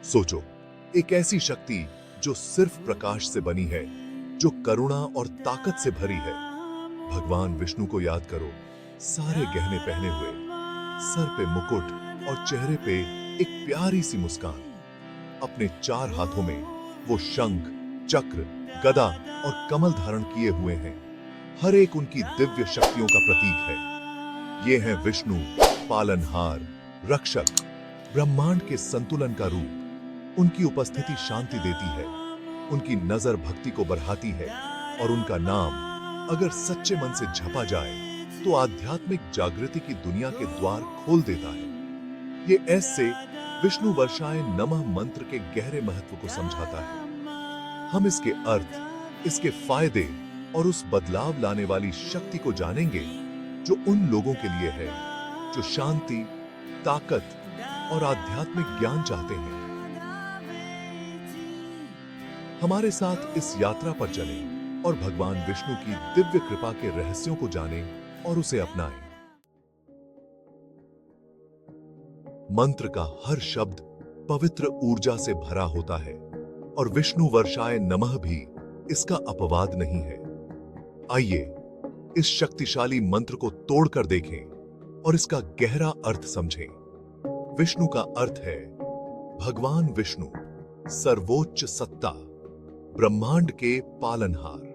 सोचो, एक ऐसी शक्ति जो सिर्फ प्रकाश से बनी है, जो करुणा और ताकत से भरी है। भगवान विष्णु को याद करो, सारे गहने पहने हुए, सर पे मुकुट और चेहरे पे एक प्यारी सी मुस्कान। अपने 4 हाथों में वो शंख, चक्र, गदा और कमल धारण किए हुए हैं। हर एक उनकी दिव्य शक्तियों का प्रतीक है। ये हैं विष्णु, पालनहार, रक्षक, ब्रह्मांड के संतुलन का रूप। उनकी उपस्थिति शांति देती है, उनकी नजर भक्ति को बढ़ाती है और उनका नाम अगर सच्चे मन से जपा जाए तो आध्यात्मिक जागृति की दुनिया के द्वार खोल देता है। ये ऐसे विष्णु वर्षाय नमः मंत्र के गहरे महत्व को समझाता है। हम इसके अर्थ, इसके फायदे और उस बदलाव लाने वाली शक्ति को जानेंगे जो उन लोगों के लिए है जो शांति, ताकत और आध्यात्मिक ज्ञान चाहते हैं। हमारे साथ इस यात्रा पर चलें और भगवान विष्णु की दिव्य कृपा के रहस्यों को जानें और उसे अपनाएं। मंत्र का हर शब्द पवित्र ऊर्जा से भरा होता है और विष्णु वर्षाय नमः भी इसका अपवाद नहीं है। आइए इस शक्तिशाली मंत्र को तोड़कर देखें और इसका गहरा अर्थ समझें। विष्णु का अर्थ है भगवान विष्णु, सर्वोच्च सत्ता, ब्रह्मांड के पालनहार।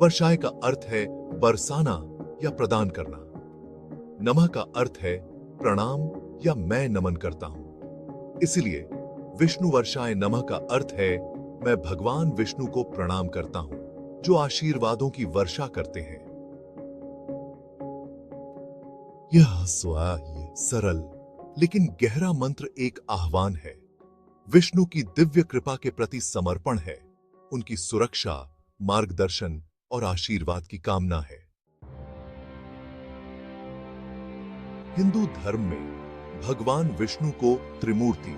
वर्षाय का अर्थ है बरसाना या प्रदान करना। नमः का अर्थ है प्रणाम या मैं नमन करता हूं। इसलिए विष्णु वर्षाय नमः का अर्थ है मैं भगवान विष्णु को प्रणाम करता हूं, जो आशीर्वादों की वर्षा करते हैं। यह स्वाह्य, सरल लेकिन गहरा मंत्र एक आह्वान है। विष्णु की दिव्य कृपा के प्रति समर्पण है, उनकी सुरक्षा, मार्गदर्शन और आशीर्वाद की कामना है। हिंदू धर्म में भगवान विष्णु को त्रिमूर्ति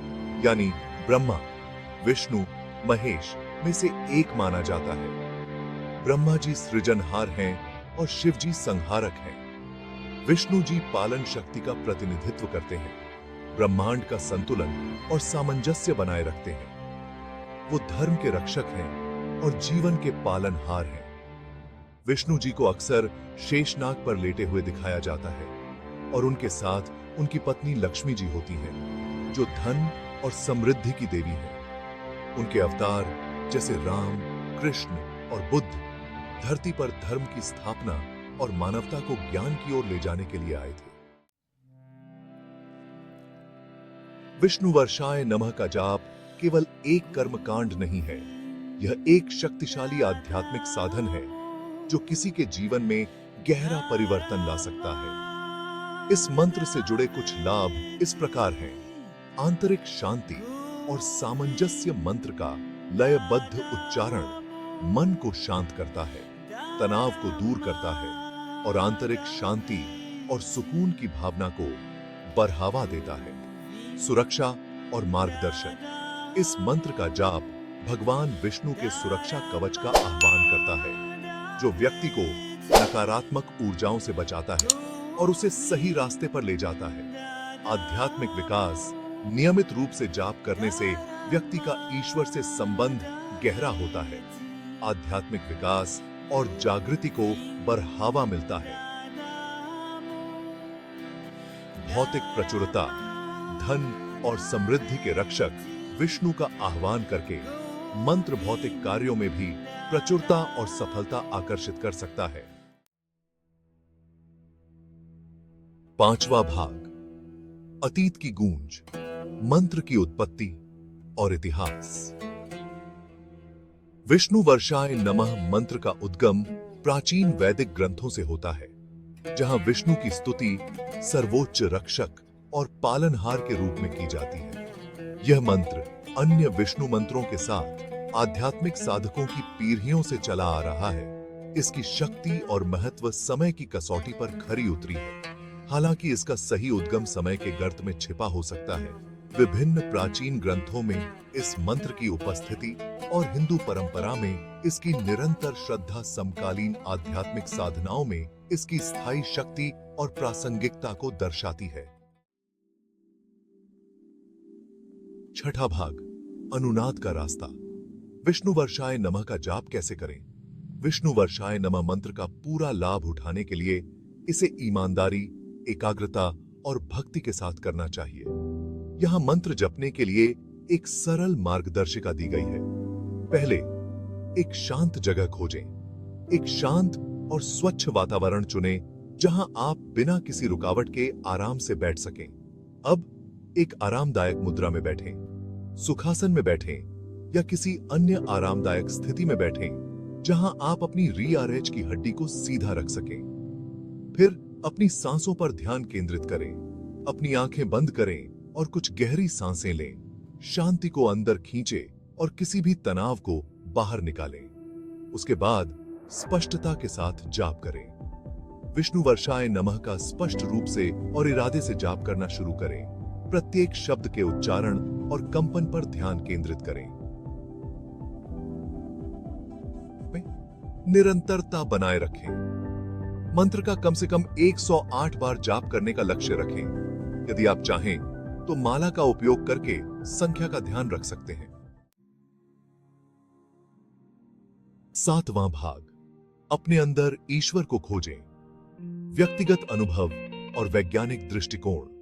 यानी ब्रह्मा, विष्णु, महेश में से एक माना जाता है। ब्रह्मा जी सृजनहार हैं और शिव जी संहारक हैं। विष्णु जी पालन शक्ति का प्रतिनिधित्व करते हैं, ब्रह्मांड का संतुलन और सामंजस्य बनाए रखते हैं। वो धर्म के रक्षक हैं और जीवन के पालनहार हैं। विष्णु जी को अक्सर शेषनाग पर लेटे हुए दिखाया जाता है और उनके साथ उनकी पत्नी लक्ष्मी जी होती हैं, जो धन और समृद्धि की देवी है। उनके अवतार जैसे राम, कृष्ण और बुद्ध धरती पर धर्म की स्थापना और मानवता को ज्ञान की ओर ले जाने के लिए आए थे। विष्णु वर्षाय नमः का जाप केवल एक कर्मकांड नहीं है, यह एक शक्तिशाली आध्यात्मिक साधन है जो किसी के जीवन में गहरा परिवर्तन ला सकता है। इस मंत्र से जुड़े कुछ लाभ इस प्रकार हैं। आंतरिक शांति और सामंजस्य। मंत्र का लयबद्ध उच्चारण मन को शांत करता है, तनाव को दूर करता है और आंतरिक शांति और सुकून की भावना को बढ़ावा देता है। सुरक्षा और मार्गदर्शन। इस मंत्र का जाप भगवान विष्णु के सुरक्षा कवच का आह्वान करता है, जो व्यक्ति को नकारात्मक ऊर्जाओं से बचाता है और उसे सही रास्ते पर ले जाता है। आध्यात्मिक विकास। नियमित रूप से जाप करने से व्यक्ति का ईश्वर से संबंध गहरा होता है। आध्यात्मिक विकास और जागृति को बढ़ावा मिलता है। भौतिक प्रचुरता। धन और समृद्धि के रक्षक विष्णु का आह्वान करके मंत्र भौतिक कार्यों में भी प्रचुरता और सफलता आकर्षित कर सकता है। 5वां भाग, अतीत की गूंज, मंत्र की उत्पत्ति और इतिहास। विष्णु वर्षाय नमः मंत्र का उद्गम प्राचीन वैदिक ग्रंथों से होता है, जहां विष्णु की स्तुति सर्वोच्च रक्षक और पालनहार के रूप में की जाती है। यह मंत्र अन्य विष्णु मंत्रों के साथ आध्यात्मिक साधकों की पीढ़ियों से चला आ रहा है। इसकी शक्ति और महत्व समय की कसौटी पर खरी उतरी है, हालांकि इसका सही उद्गम समय के गर्त में छिपा हो सकता है। विभिन्न प्राचीन ग्रंथों में इस मंत्र की उपस्थिति और हिंदू परंपरा में इसकी निरंतर श्रद्धा समकालीन आध्यात्मिक साधनाओं में इसकी स्थायी शक्ति और प्रासंगिकता को दर्शाती है। छठा भाग, अनुनाद का रास्ता। विष्णु वर्षाय नमः का जाप कैसे करें? विष्णु वर्षाय नमः मंत्र का पूरा लाभ उठाने के लिए इसे ईमानदारी, एकाग्रता और भक्ति के साथ करना चाहिए। यहां मंत्र जपने के लिए एक सरल मार्गदर्शिका दी गई है। पहले, एक शांत जगह खोजें। एक शांत और स्वच्छ वातावरण चुनें जहां आप बिना किसी रुकावट के आराम से बैठ सकें। अब एक आरामदायक मुद्रा में बैठें, सुखासन में बैठें या किसी अन्य आरामदायक स्थिति में बैठें जहां आप अपनी रीढ़ की हड्डी को सीधा रख सकें। फिर अपनी सांसों पर ध्यान केंद्रित करें। अपनी आंखें बंद करें और कुछ गहरी सांसें लें। शांति को अंदर खींचें और किसी भी तनाव को बाहर निकालें। उसके बाद स्पष्टता के साथ जाप करें। विष्णु वर्षाय नमः का स्पष्ट रूप से और इरादे से जाप करना शुरू करें। प्रत्येक शब्द के उच्चारण और कंपन पर ध्यान केंद्रित करें। निरंतरता बनाए रखें। मंत्र का कम से कम 108 बार जाप करने का लक्ष्य रखें। यदि आप चाहें तो माला का उपयोग करके संख्या का ध्यान रख सकते हैं। सातवां भाग, अपने अंदर ईश्वर को खोजें। व्यक्तिगत अनुभव और वैज्ञानिक दृष्टिकोण।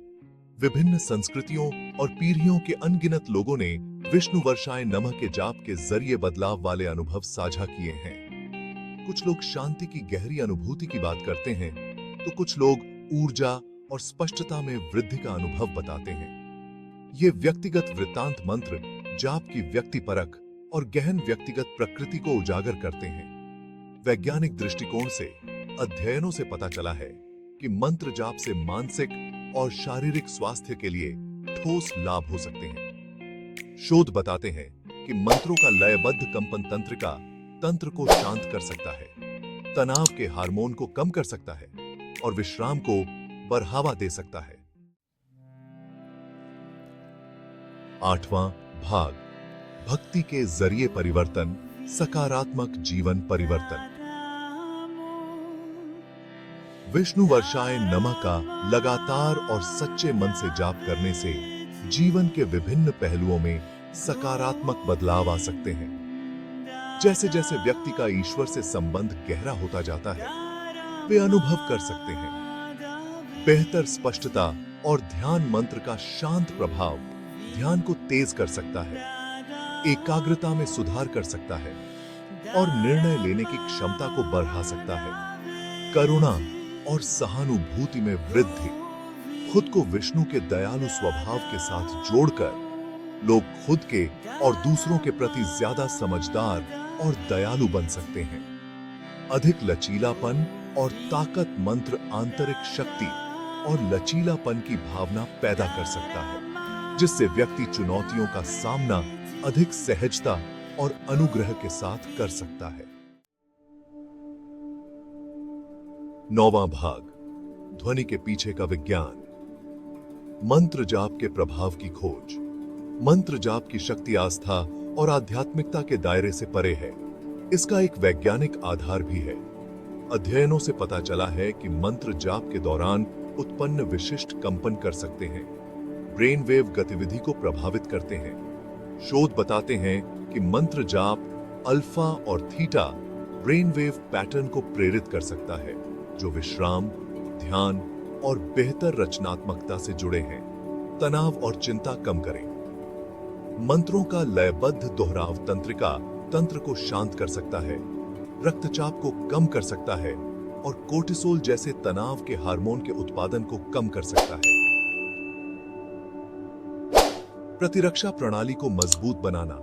विभिन्न संस्कृतियों और पीढ़ियों के अनगिनत लोगों ने विष्णु वर्षाय नमः के जाप के जरिए बदलाव वाले अनुभव साझा किए हैं। कुछ लोग शांति की गहरी अनुभूति की बात करते हैं, तो कुछ लोग ऊर्जा और स्पष्टता में वृद्धि का अनुभव बताते हैं। ये व्यक्तिगत वृत्तांत मंत्र जाप की व्यक्तिपरक और गहन व्यक्तिगत प्रकृति को उजागर करते हैं। वैज्ञानिक दृष्टिकोण से अध्ययनों से पता चला है कि मंत्र जाप से मानसिक और शारीरिक स्वास्थ्य के लिए ठोस लाभ हो सकते हैं। शोध बताते हैं कि मंत्रों का लयबद्ध कंपन तंत्र को शांत कर सकता है, तनाव के हार्मोन को कम कर सकता है और विश्राम को बढ़ावा दे सकता है। आठवां भाग, भक्ति के जरिए परिवर्तन, सकारात्मक जीवन परिवर्तन। विष्णु वर्षाय नमः का लगातार और सच्चे मन से जाप करने से जीवन के विभिन्न पहलुओं में सकारात्मक बदलाव आ सकते हैं। जैसे जैसे व्यक्ति का ईश्वर से संबंध गहरा होता जाता है, वे अनुभव कर सकते हैं बेहतर स्पष्टता और ध्यान मंत्र का शांत प्रभाव ध्यान को तेज कर सकता है, एकाग्रता में सुधार कर सकता है और निर्णय लेने की क्षमता को बढ़ा सकता है। करुणा और सहानुभूति में वृद्धि। खुद को विष्णु के दयालु स्वभाव के साथ जोड़कर लोग खुद के और दूसरों के प्रति ज्यादा समझदार और दयालु बन सकते हैं। अधिक लचीलापन और ताकत मंत्र आंतरिक शक्ति और लचीलापन की भावना पैदा कर सकता है, जिससे व्यक्ति चुनौतियों का सामना अधिक सहजता और अनुग्रह के साथ कर सकता है। नौवां भाग, ध्वनि के पीछे का विज्ञान। मंत्र जाप के प्रभाव की खोज। मंत्र जाप की शक्ति आस्था और आध्यात्मिकता के दायरे से परे है। इसका एक वैज्ञानिक आधार भी है। अध्ययनों से पता चला है कि मंत्र जाप के दौरान उत्पन्न विशिष्ट कंपन कर सकते हैं, ब्रेन वेव गतिविधि को प्रभावित करते हैं। शोध बताते हैं कि मंत्र जाप अल्फा और थीटा ब्रेन वेव पैटर्न को प्रेरित कर सकता है, जो विश्राम, ध्यान और बेहतर रचनात्मकता से जुड़े हैं। तनाव और चिंता कम करें। मंत्रों का लयबद्ध दोहराव तंत्र को शांत कर सकता है, रक्तचाप को कम कर सकता है और कोर्टिसोल जैसे तनाव के हार्मोन के उत्पादन को कम कर सकता है। प्रतिरक्षा प्रणाली को मजबूत बनाना।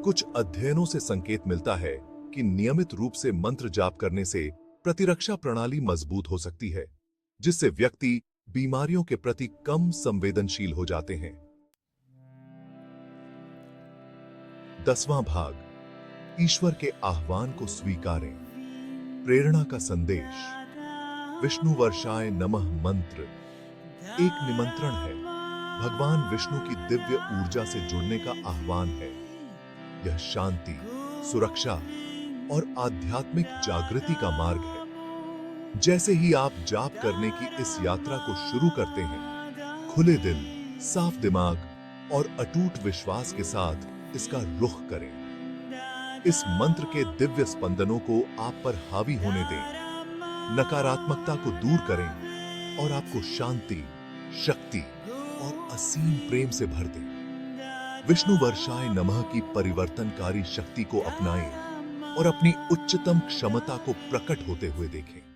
कुछ अध्ययनों से संकेत मिलता है कि नियमित रूप से मंत्र जाप करने से प्रतिरक्षा प्रणाली मजबूत हो सकती है, जिससे व्यक्ति बीमारियों के प्रति कम संवेदनशील हो जाते हैं। 10वां भाग, ईश्वर के आह्वान को स्वीकारें। प्रेरणा का संदेश। विष्णु वर्षाय नमः मंत्र एक निमंत्रण है, भगवान विष्णु की दिव्य ऊर्जा से जुड़ने का आह्वान है। यह शांति, सुरक्षा और आध्यात्मिक जागृति का मार्ग है। जैसे ही आप जाप करने की इस यात्रा को शुरू करते हैं, खुले दिल, साफ दिमाग और अटूट विश्वास के साथ इसका रुख करें। इस मंत्र के दिव्य स्पंदनों को आप पर हावी होने दें, नकारात्मकता को दूर करें और आपको शांति, शक्ति और असीम प्रेम से भर दें। विष्णु वर्षाय नमः की परिवर्तनकारी शक्ति को अपनाएं और अपनी उच्चतम क्षमता को प्रकट होते हुए देखें।